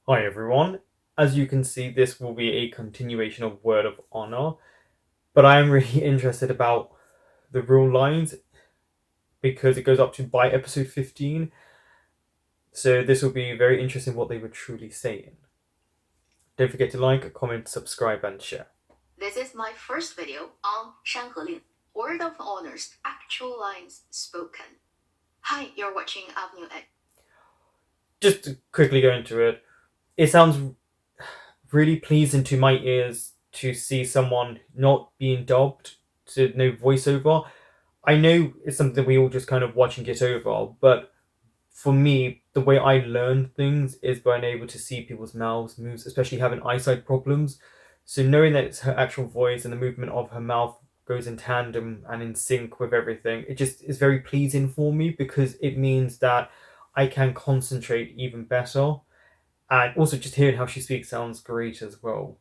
Hi everyone. As you can see, this will be a continuation of Word of Honor, but I am really interested about the real lines because it goes up to by episode 15. So this will be very interesting what they were truly saying. Don't forget to like, comment, subscribe, and share. This is my first video on 山河令, Word of Honor's actual lines spoken. Hi, you're watching Avenue X. Just to quickly go into it, it sounds really pleasing to my ears to see someone not being dubbed, to no voiceover. I know it's something we all just kind of watch and get over, but for me, the way I learn things is by being able to see people's mouths moves, especially having eyesight problems. So knowing that it's her actual voice and the movement of her mouth goes in tandem and in sync with everything, it just is very pleasing for me because it means that I can concentrate even better. And also just hearing how she speaks sounds great as well.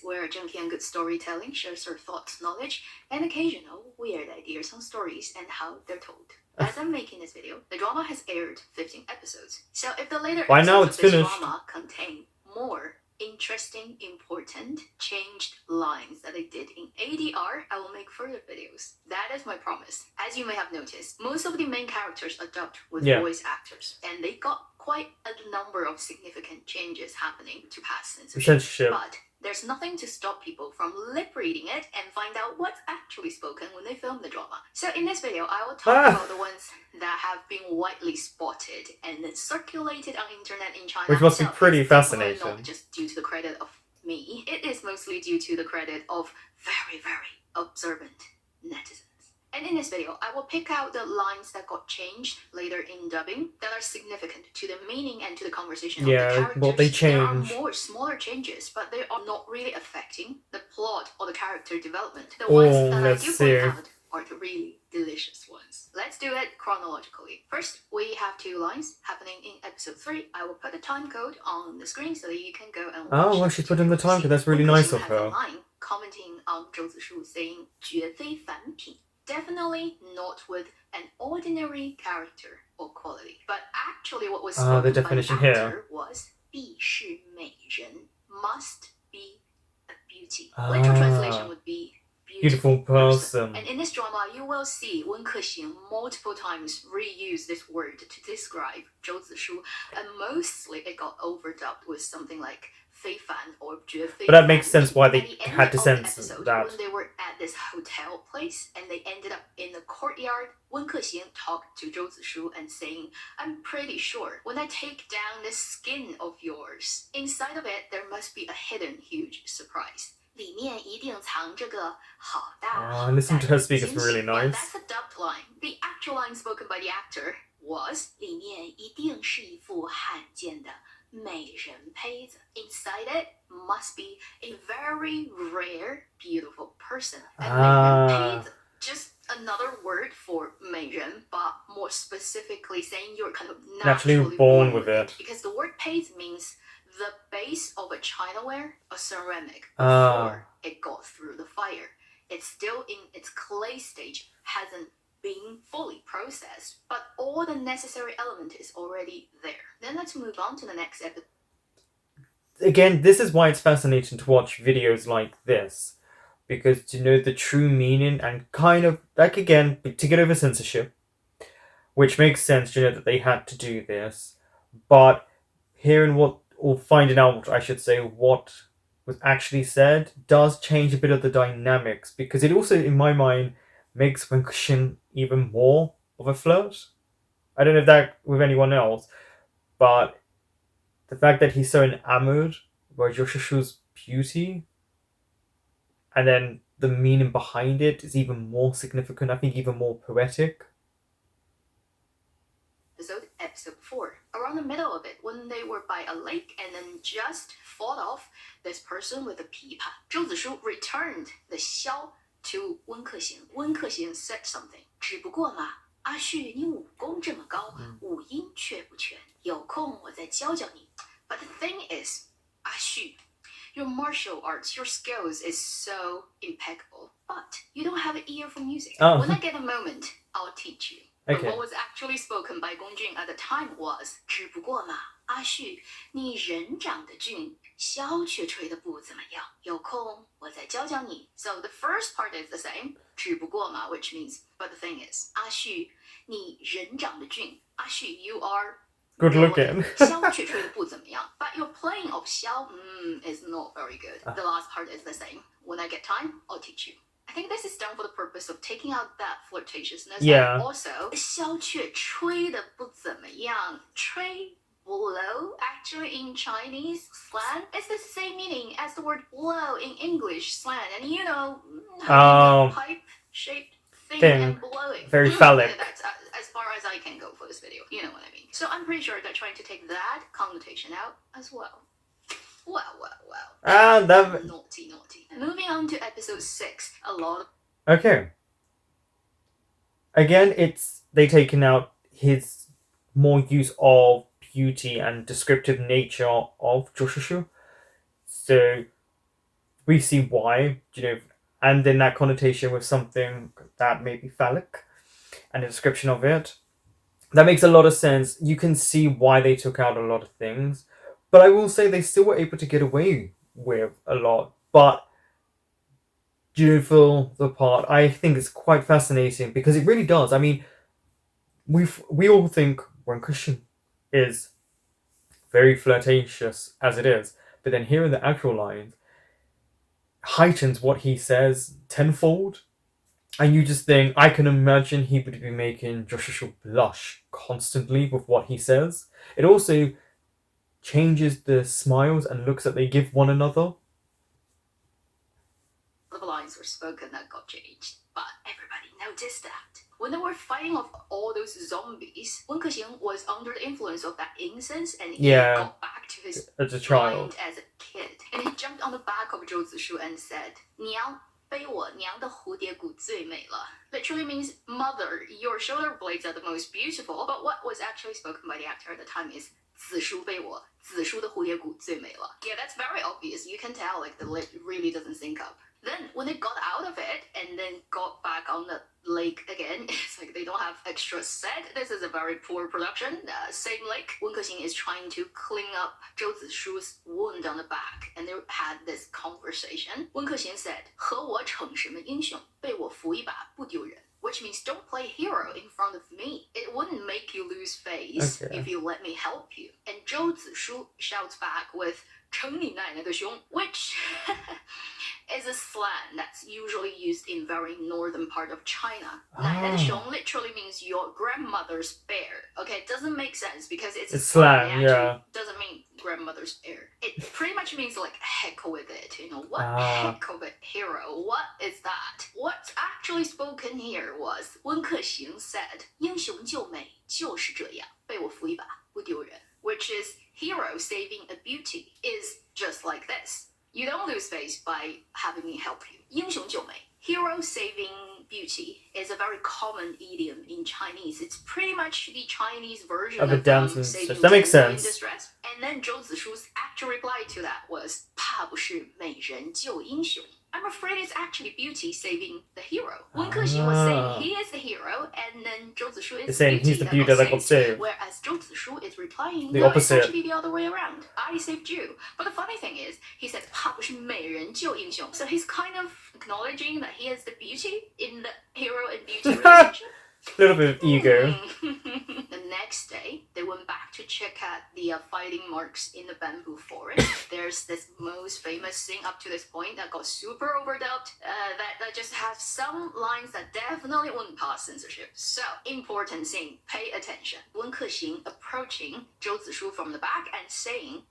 Where Zhengtian good storytelling shares her thoughts, knowledge, and occasional weird ideas on stories and how they're told. As I'm making this video, the drama has aired 15 episodes. So if the later By now episodes it's of this finished. drama contain more interesting, important, changed lines that they did in ADR, I will make further videos. That is my promise. As you may have noticed, most of the main characters are dubbed with voice actors, and they got quite a number of significant changes happening to past censorship. But there's nothing to stop people from lip reading it and find out what's actually spoken when they film the drama. So in this video, I will talk about the ones that have been widely spotted and then circulated on internet in China. Which must be pretty fascinating. Not just due to the credit of me. It is mostly due to the credit of very, very observant netizens. And in this video, I will pick out the lines that got changed later in dubbing that are significant to the meaning and to the conversation of the characters. Well, they change. There are more smaller changes, but they are not really affecting the plot or the character development. The ones that I do point out are the really delicious ones. Let's do it chronologically. First, we have two lines happening in episode 3. I will put the time code on the screen so that you can go and watch. Oh, well, she put in the time code. That's really nice of her. Line commenting on Zhou Zishu saying 绝非凡品. Definitely not with an ordinary character or quality. But actually what was spoken the definition by the actor here was 必是美人, must be a beauty. Literal translation would be beautiful person. And in this drama, you will see Wen Kexing multiple times reuse this word to describe Zhou Zishu, and mostly it got overdubbed with something like 非凡 or 绝非凡. But that makes sense why they had to censor that. When they were at this hotel place and they ended up in the courtyard, Wen Kexing talked to Zhou Zishu and saying, I'm pretty sure when I take down this skin of yours, inside of it there must be a hidden huge surprise. 里面一定藏着个好大 listen to her speak, it's really nice. That's a dubbed line. The actual line spoken by the actor was 里面一定是一副罕见的美人胚子. Inside it must be a very rare, beautiful person. And 美人胚子, just another word for 美人, but more specifically saying you're kind of naturally born with it. Because the word 胚子 means the base of a chinaware, a ceramic, before it got through the fire. It's still in its clay stage, hasn't been fully processed, but all the necessary element is already there. Then let's move on to the next episode. Again, this is why it's fascinating to watch videos like this, because to know the true meaning and kind of, like again, to get over censorship, which makes sense to know that they had to do this, but hearing what, or finding out, I should say, what was actually said does change a bit of the dynamics, because it also, in my mind, makes Wen Kexing even more of a flirt. I don't know if that with anyone else, but the fact that he's so enamored by Zhou Zishu's beauty, and then the meaning behind it is even more significant, I think even more poetic. Episode 4. Around the middle of it, when they were by a lake and then just fought off this person with a pipa, Zhou Zishu returned the xiao to Wen Kexing. Wen Kexing said something. 只不过嘛，阿旭，你武功这么高，五音全不全？有空我再教教你。But the thing is, 阿旭, your martial arts, your skills is so impeccable, but you don't have an ear for music. When I get a moment, I'll teach you. But Okay. what was actually spoken by Gong Jun at the time was 只不过嘛，阿旭，你人长得俊，箫却吹得不怎么样。有空我再教教你。So the first part is the same, 只不过嘛, which means, but the thing is, 阿旭，你人长得俊。阿旭, you are Good looking. 箫却吹得不怎么样。But your playing of 箫, is not very good. The last part is the same. When I get time, I'll teach you. I think this is done for the purpose of taking out that flirtatiousness. Yeah. And also, 箫却吹得不怎么样。吹 blow actually in Chinese slang is the same meaning as the word blow in English slang. And you know, having a pipe-shaped thing and blowing. Very phallic. That's as far as I can go for this video. You know what I mean. So I'm pretty sure they're trying to take that connotation out as well. Well. Naughty. Moving on to episode 6. A lot of... Okay. Again, they taken out his more use of beauty and descriptive nature of Joshushu. So we see why, and then that connotation with something that may be phallic and a description of it. That makes a lot of sense. You can see why they took out a lot of things. But I will say they still were able to get away with a lot. But for the part, I think it's quite fascinating because it really does. I mean, we all think Wen Kuxin is very flirtatious as it is, but then hearing the actual lines heightens what he says tenfold. And you just think, I can imagine he would be making Joshua blush constantly with what he says. It also changes the smiles and looks that they give one another. The lines were spoken that got changed, but everybody noticed that. When they were fighting off all those zombies, Wen Kexing was under the influence of that incense and he got back to his as a child, mind as a kid. And he jumped on the back of Zhou Zishu and said, 娘背我娘的蝴蝶骨最美了. Literally means, mother, your shoulder blades are the most beautiful. But what was actually spoken by the actor at the time is, 子书背我，子书的蝴蝶骨最美了. Yeah, that's very obvious. You can tell like the lip really doesn't sync up. Then when they got out of it and then got back on the lake again, it's like they don't have extra set. This is a very poor production. Same lake. Wen Kexing is trying to clean up Zhou Zishu's wound on the back, and they had this conversation. Wen Kexing said, 和我逞什么英雄，被我扶一把不丢人. Which means don't play hero in front of me. It wouldn't make you lose face if you let me help you. And Zhou Zishu shouts back with 撑你奶奶的胸, which is a slang that's usually used in very northern part of China. 奶奶的胸 literally means your grandmother's bear. Okay, it doesn't make sense because it's slang. It doesn't mean grandmother's bear. It pretty much means like heck with it. What heck of a hero? What is that? What's actually spoken here was 温客行 said, 英雄救美就是这样，被我扶一把不丢人. Which is hero saving a beauty is just like this. You don't lose face by having me help you. 英雄救美. Hero saving beauty is a very common idiom in Chinese. It's pretty much the Chinese version of a dance saving that makes sense. In distress. And then Zhou Zishu's actual reply to that was 怕不是美人救英雄. I'm afraid it's actually beauty saving the hero. Wen Kexing was saying he is the hero, and then Zhou Zishu is saying he's the beauty that got saved. Whereas Zhou Zishu is replying, the no, opposite. It's actually the other way around. I saved you. But the funny thing is, he said 怕不是美人救英雄. So he's kind of acknowledging that he is the beauty in the hero and beauty relationship. A little bit of ego. The next day, they went back to check out the fighting marks in the bamboo forest. There's this most famous scene up to this point that got super overdubbed, that just has some lines that definitely wouldn't pass censorship. So, important scene, pay attention. Wen Kexing approaching Zhou Zishu from the back and saying,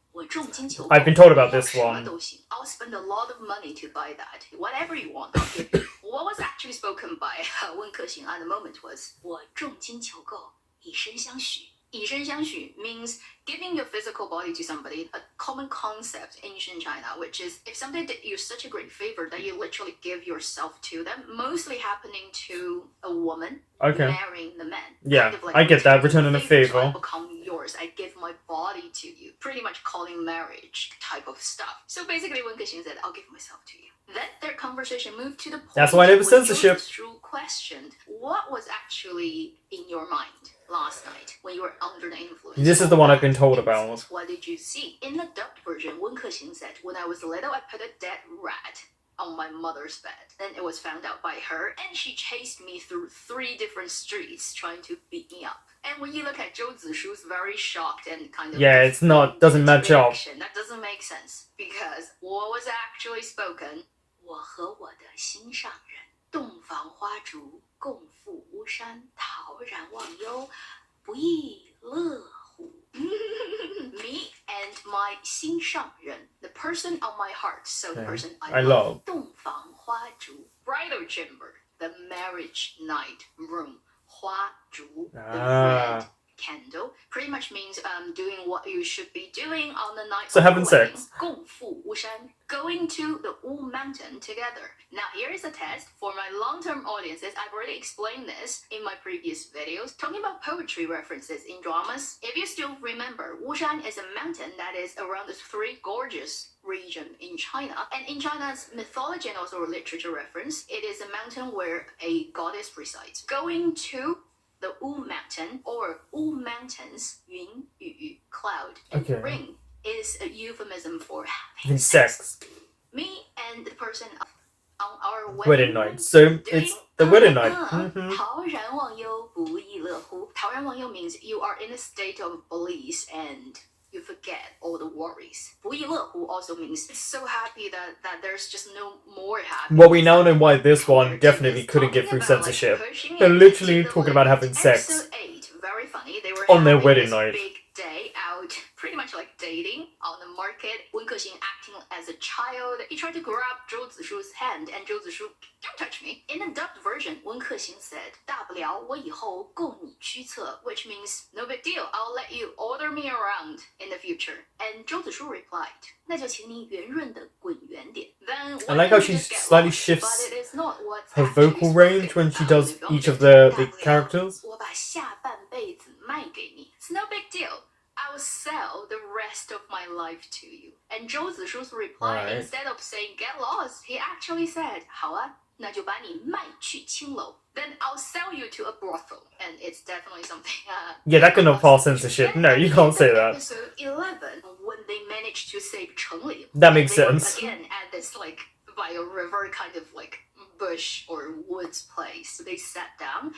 I've been told about this one. I'll spend a lot of money to buy that. Whatever you want, I'll give you. What was actually spoken by Wen Kexing at the moment was 我重金求购，以身相许. 以身相许 means giving your physical body to somebody, a common concept in ancient China, which is if somebody did you such a great favor that you literally give yourself to them, mostly happening to a woman marrying the man. Yeah, kind of like I get that, returning a favor. Become yours. I give my body to you. Pretty much calling marriage type of stuff. So basically, Wen Kexing said, I'll give myself to you. Then their conversation moved to the point. That's why I never censorship. Zhu questioned, what was actually in your mind last night when you were under the influence? This is the one I've been told about. What did you see? In the dubbed version, Wen Kexing said, when I was little, I put a dead rat on my mother's bed. Then it was found out by her, and she chased me through 3 different streets trying to beat me up. And when you look at Zhou Zishu's very shocked and kind of doesn't match up. That doesn't make sense because what was actually spoken? 我和我的心上人洞房花烛共赴巫山陶然忘忧不亦乐乎 Me and my 心上人 the person on my heart, so the person I love 洞房花烛 bridal chamber, the marriage night room 花烛 the red candle pretty much means doing what you should be doing on the night of having the wedding. sex. 共赴巫山 going to the Wu mountain together. Now here is a test for my long-term audiences. I've already explained this in my previous videos, talking about poetry references in dramas. If you still remember, Wushan is a mountain that is around the 3 gorges region in China. And in China's mythology and also literature reference, it is a mountain where a goddess resides. Going to the Wu mountain or Wu mountains, 云, yu, cloud, and ring is a euphemism for having sex. Me and the person on our wedding night. So it's the wedding night. 陶然忘忧不亦乐乎 陶然忘忧 means you are in a state of bliss and you forget all the worries. 不亦乐乎 also means so happy that there's just no more happiness. Well, we now know why this one definitely couldn't get through censorship. They're literally talking about having sex. Episode 8, very funny. They were on their wedding this night. Big day out, pretty much like dating on the market. Wen Kexing acting as a child. He tried to grab Zhou Zishu's hand, and Zhou Zishu, don't touch me. In the dubbed version, Wen Kexing said, 大不了我以后供你驱策, which means no big deal. I'll let you order me around in the future. And Zhou Zishu replied, 那就请你圆润的滚圆点. Then I like how she slightly shifts her vocal range when she does each of the characters. 我把下半辈子卖给你. It's no big deal. I'll sell the rest of my life to you. And Zhou Zishu's reply, instead of saying get lost, he actually said, 好啊，那就把你卖去青楼. Then I'll sell you to a brothel. And it's definitely something... yeah, that couldn't pass censorship. No, you can't say that. Episode 11, when they managed to save Chengli. That makes sense. Again, at this, like, by a river kind of, like, bush or woods place. So they sat down.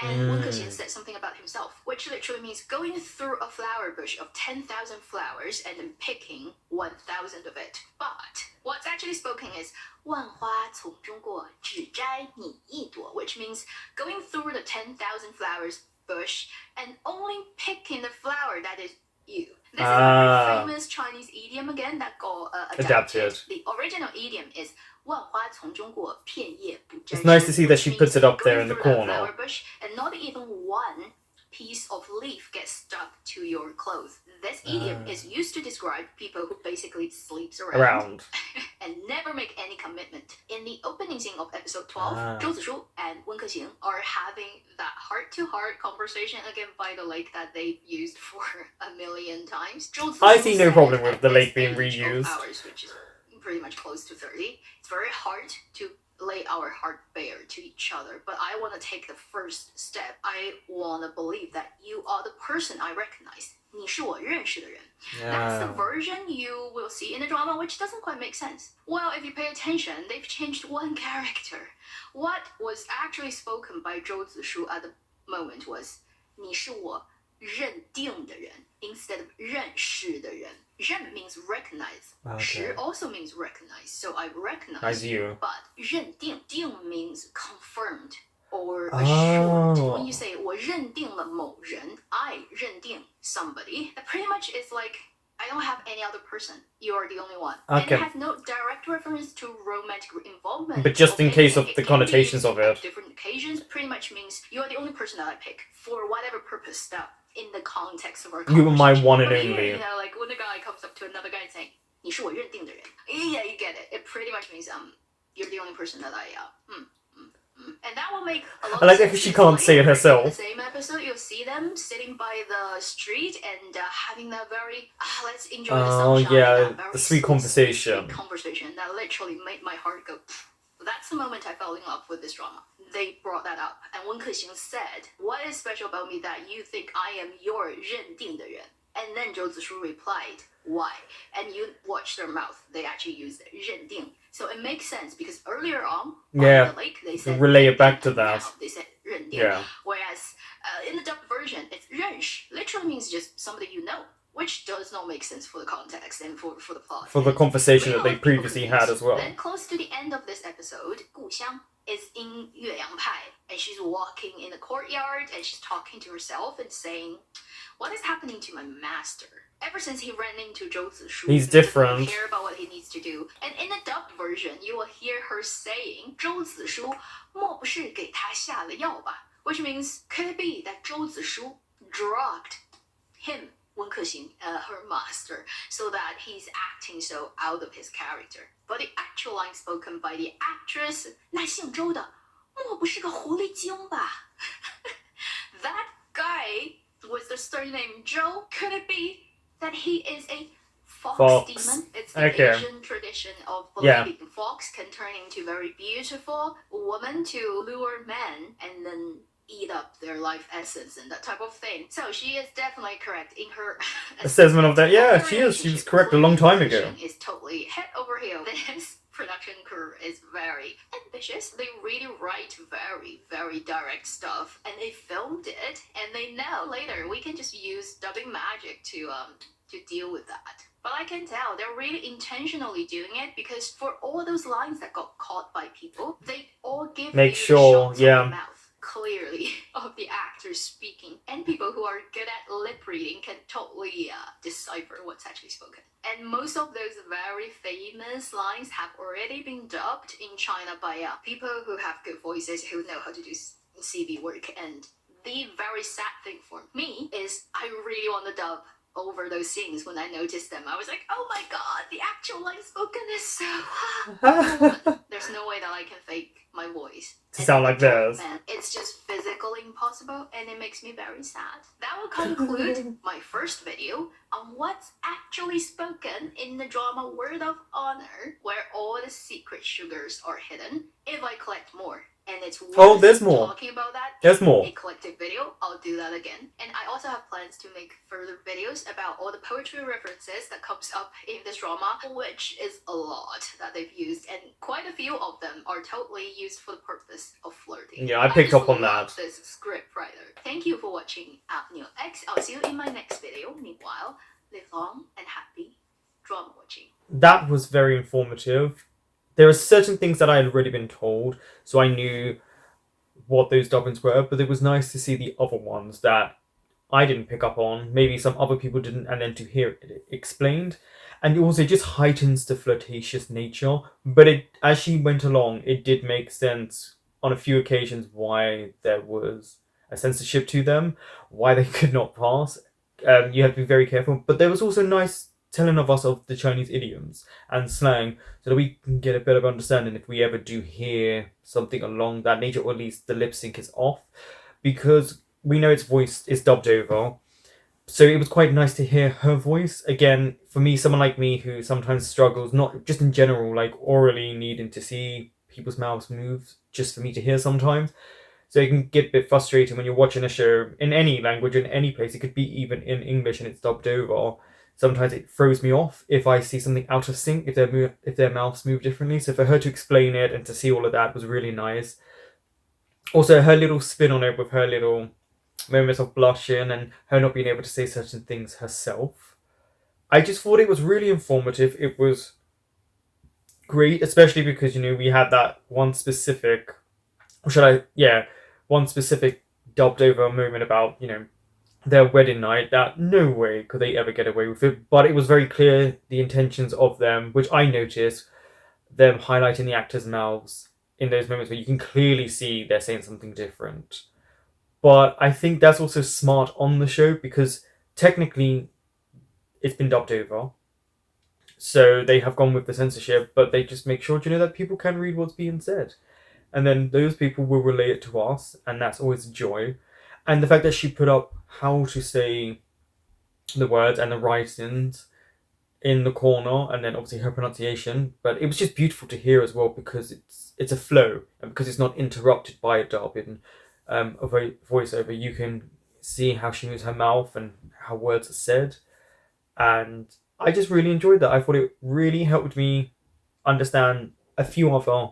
And Wen Kexing said something about himself, which literally means going through a flower bush of 10,000 flowers and then picking 1,000 of it. But what's actually spoken is 万花丛中过，只摘你一朵, which means going through the 10,000 flowers bush and only picking the flower that is you. This is a very famous Chinese idiom again that got adapted. The original idiom is 万花丛中过，片叶不沾身. It's nice to see that she puts it up there in the corner. Bush, and not even one piece of leaf gets stuck to your clothes. This idiom is used to describe people who basically sleeps around. And never make any commitment. In the opening scene of episode 12, Zhou Zishu and Wen Kexing are having that heart-to-heart conversation again by the lake that they've used for a million times. I see no problem with the lake being reused. Hours, which is pretty much close to 30. It's very hard to lay our heart bare to each other, but I want to take the first step. I want to believe that you are the person I recognize. 你是我认识的人. That's the version you will see in the drama, which doesn't quite make sense. Well, if you pay attention, they've changed one character. What was actually spoken by Zhou Zishu at the moment was 你是我认定的人 instead of 认识的人. 认 means recognize. 识 also means recognize. So I recognize you. But 认定 定 means confirmed or assured. When you say 我认定了某人, I 认定 somebody, that pretty much is like I don't have any other person. You are the only one. Okay. And it has no direct reference to romantic involvement. But just in case of the connotations of it. Different occasions pretty much means you are the only person that I pick for whatever purpose that in the context of our conversation. You are my one and only. You know, like when a guy comes up to another guy and saying, 你是我认定的人. Yeah, you get it. It pretty much means you're the only person that I And that will make a lot I of like sense. that she can't say it In the herself. same episode, you'll see them sitting by the street and having that very, let's enjoy the sunshine. Yeah, that very the sweet conversation. sweet conversation that literally made my heart go. That's the moment I fell in love with this drama. They brought that up, and Wen Kexing said, "What is special about me that you think I am your 认定的人?" And then Zhou Zishu replied, "Why?" And you watch their mouth; they actually used 认定. So it makes sense because earlier on, by the lake, they said relay it back to that. Now they said 认定. Yeah. Whereas in the dubbed version, it's 认识, literally means just somebody you know, which does not make sense for the context and for the plot. For the conversation that they previously had as well. Then close to the end of this episode, Gu Xiang is in Yueyang Pai, and she's walking in the courtyard and she's talking to herself and saying, "What is happening to my master? Ever since he ran into Zhou Zishu, he's he different. doesn't care about what he needs to do." And in the dubbed version, you will hear her saying, "Zhou Zishu 莫不是给他下了药吧?" Which means, could it be that Zhou Zishu drugged him, Wen Kexing, her master, so that he's acting so out of his character? But the actual line spoken by the actress, 那姓周的莫不是个狐狸精吧? That guy with the surname Zhou, could it be that he is a fox demon? It's the Asian tradition of believing fox can turn into very beautiful woman to lure men and then eat up their life essence and that type of thing. So she is definitely correct in her assessment of that. Yeah, she is. She was correct a long time ago. Is totally head over heels. This production crew is very ambitious. They really write very, very direct stuff, and they filmed it, and they know later we can just use dubbing magic to deal with that. But I can tell they're really intentionally doing it because for all those lines that got caught by people, they all give you the shots of the mouth clearly of the actors speaking, and people who are good at lip reading can totally decipher what's actually spoken. And most of those very famous lines have already been dubbed in China by people who have good voices, who know how to do CV work. And the very sad thing for me is I really want to dub over those scenes. When I noticed them, I was like, oh my god, the actual line spoken is so there's no way that I can fake my voice to sound like this. Man, it's just physically impossible, and it makes me very sad. That will conclude my first video on what's actually spoken in the drama Word of Honor, where all the secret sugars are hidden. If I collect more, and it's worth there's more. talking about that. There's more. A collective video, I'll do that again. And I also have plans to make further videos about all the poetry references that comes up in this drama, which is a lot that they've used, and quite a few of them are totally used for the purpose of flirting. Yeah, I picked up on love that. This script writer. Thank you for watching Avenue X. I'll see you in my next video. Meanwhile, live long and happy drama watching. That was very informative. There are certain things that I had already been told, so I knew what those dubbings were, but it was nice to see the other ones that I didn't pick up on, maybe some other people didn't, and then to hear it explained. And also just heightens the flirtatious nature, but as she went along, it did make sense on a few occasions why there was a censorship to them, why they could not pass. You have to be very careful, but there was also nice telling of us of the Chinese idioms and slang, so that we can get a better understanding if we ever do hear something along that nature, or at least the lip sync is off, because we know its voice is dubbed over. So it was quite nice to hear her voice. Again, for me, someone like me who sometimes struggles, not just in general, like orally needing to see people's mouths move, just for me to hear sometimes. So it can get a bit frustrating when you're watching a show in any language, in any place. It could be even in English and it's dubbed over. Sometimes it throws me off if I see something out of sync, if their mouths move differently. So for her to explain it and to see all of that was really nice. Also, her little spin on it with her little moments of blushing and her not being able to say certain things herself. I just thought it was really informative. It was great, especially because, we had that one specific dubbed over moment about, their wedding night, that no way could they ever get away with it. But it was very clear the intentions of them, which I noticed, them highlighting the actors' mouths in those moments where you can clearly see they're saying something different. But I think that's also smart on the show, because technically it's been dubbed over. So they have gone with the censorship, but they just make sure, that people can read what's being said. and then those people will relate it to us, and that's always a joy. And the fact that she put up how to say the words and the writings in the corner, and then obviously her pronunciation. But it was just beautiful to hear as well because it's a flow, and because it's not interrupted by a dub in a voiceover. You can see how she moves her mouth and how words are said, and I just really enjoyed that. I thought it really helped me understand a few other,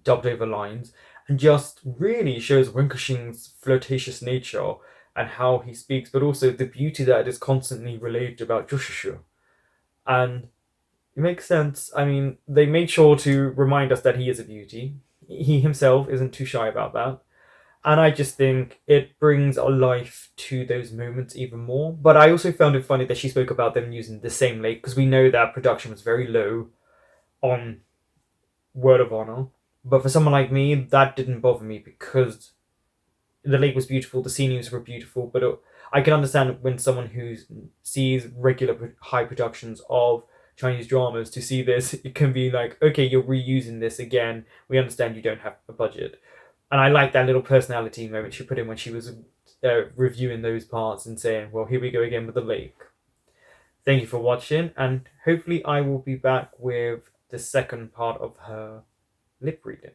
dubbed over lines, and just really shows Winkelshing's flirtatious nature and how he speaks, but also the beauty that is constantly relayed about Joshua. And it makes sense. I mean, they made sure to remind us that he is a beauty. He himself isn't too shy about that. And I just think it brings a life to those moments even more. But I also found it funny that she spoke about them using the same lake because we know that production was very low on Word of Honor. But for someone like me, that didn't bother me because the lake was beautiful, the sceneries were beautiful. But I can understand when someone who sees regular high productions of Chinese dramas to see this, it can be like, okay, you're reusing this again. We understand you don't have a budget. And I like that little personality moment she put in when she was reviewing those parts and saying, well, here we go again with the lake. Thank you for watching, and hopefully I will be back with the second part of her lip reading.